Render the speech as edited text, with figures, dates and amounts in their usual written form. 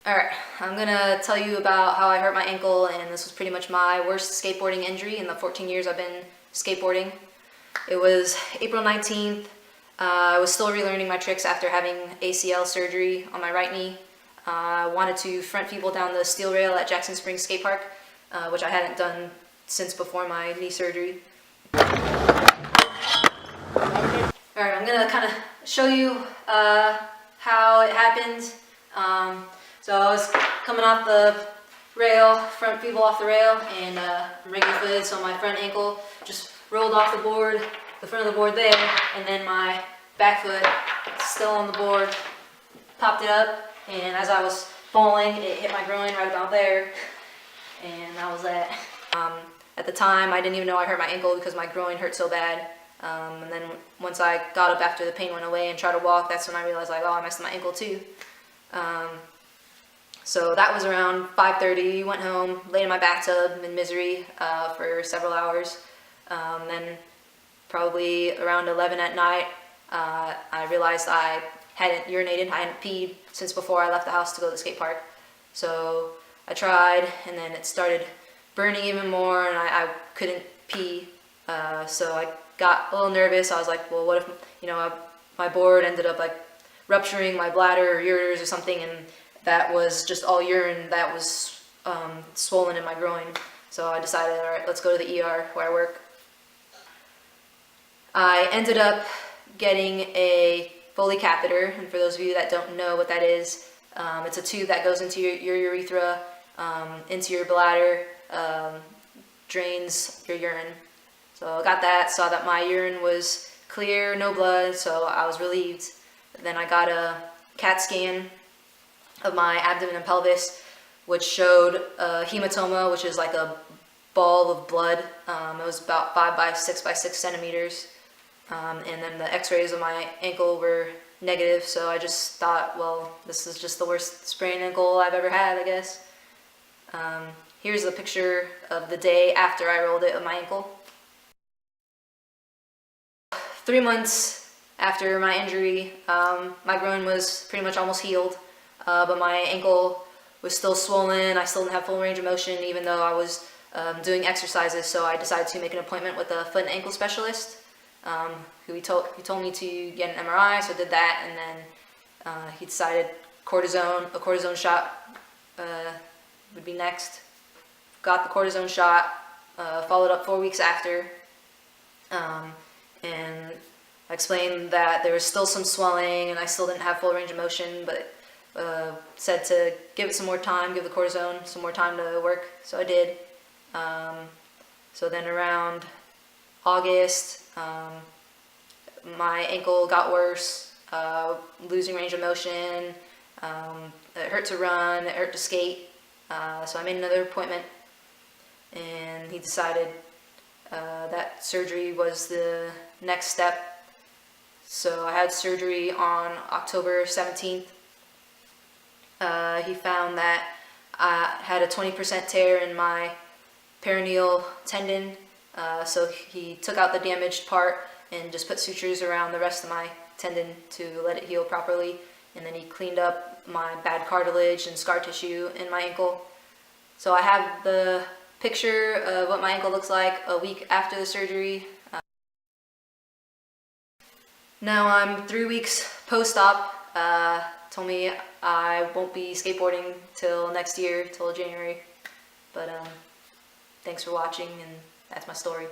Alright, I'm gonna tell you about how I hurt my ankle, and this was pretty much my worst skateboarding injury in the 14 years I've been skateboarding. It was April 19th. I was still relearning my tricks after having ACL surgery on my right knee. I wanted to front people down the steel rail at Jackson Springs Skate Park, which I hadn't done since before my knee surgery. Alright, I'm gonna kind of show you how it happened. So I was coming off the rail, front people off the rail, and regular footed, so my front ankle just rolled off the board, the front of the board there, and then my back foot still on the board, popped it up, and as I was falling, it hit my groin right about there, and that was that. At the time, I didn't even know I hurt my ankle because my groin hurt so bad. And then once I got up after the pain went away and tried to walk, that's when I realized, like, oh, I messed up my ankle too. So that was around 5:30. Went home, laid in my bathtub in misery for several hours. Then probably around 11 at night, I realized I hadn't urinated, I hadn't peed since before I left the house to go to the skate park. So I tried, and then it started burning even more, and I couldn't pee. So I got a little nervous. I was like, well, what if, my board ended up like rupturing my bladder or ureters or something, and that was just all urine that was swollen in my groin. So I decided, all right, let's go to the ER where I work. I ended up getting a Foley catheter, and for those of you that don't know what that is, it's a tube that goes into your urethra, into your bladder, drains your urine. So I got that, saw that my urine was clear, no blood, so I was relieved. Then I got a CAT scan of my abdomen and pelvis, which showed a hematoma, which is like a ball of blood. It was about 5 by 6 by 6 centimeters. And then the x-rays of my ankle were negative, so I just thought, well, this is just the worst sprained ankle I've ever had, I guess. Here's a picture of the day after I rolled it of my ankle. 3 months after my injury, my groin was pretty much almost healed, but my ankle was still swollen. I still didn't have full range of motion, even though I was doing exercises, so I decided to make an appointment with a foot and ankle specialist, he told me to get an MRI, so I did that, and then he decided a cortisone shot would be next. Got the cortisone shot, followed up 4 weeks after, and I explained that there was still some swelling and I still didn't have full range of motion, but said to give it some more time, give the cortisone some more time to work, so I did. So then around August, my ankle got worse, losing range of motion, it hurt to run, it hurt to skate, so I made another appointment, and he decided that surgery was the next step. So I had surgery on October 17th. He found that I had a 20% tear in my peroneal tendon, so he took out the damaged part and just put sutures around the rest of my tendon to let it heal properly, and then he cleaned up my bad cartilage and scar tissue in my ankle. So I have the picture of what my ankle looks like a week after the surgery. Now I'm 3 weeks post-op. Told me I won't be skateboarding till next year, till January. But thanks for watching, and that's my story.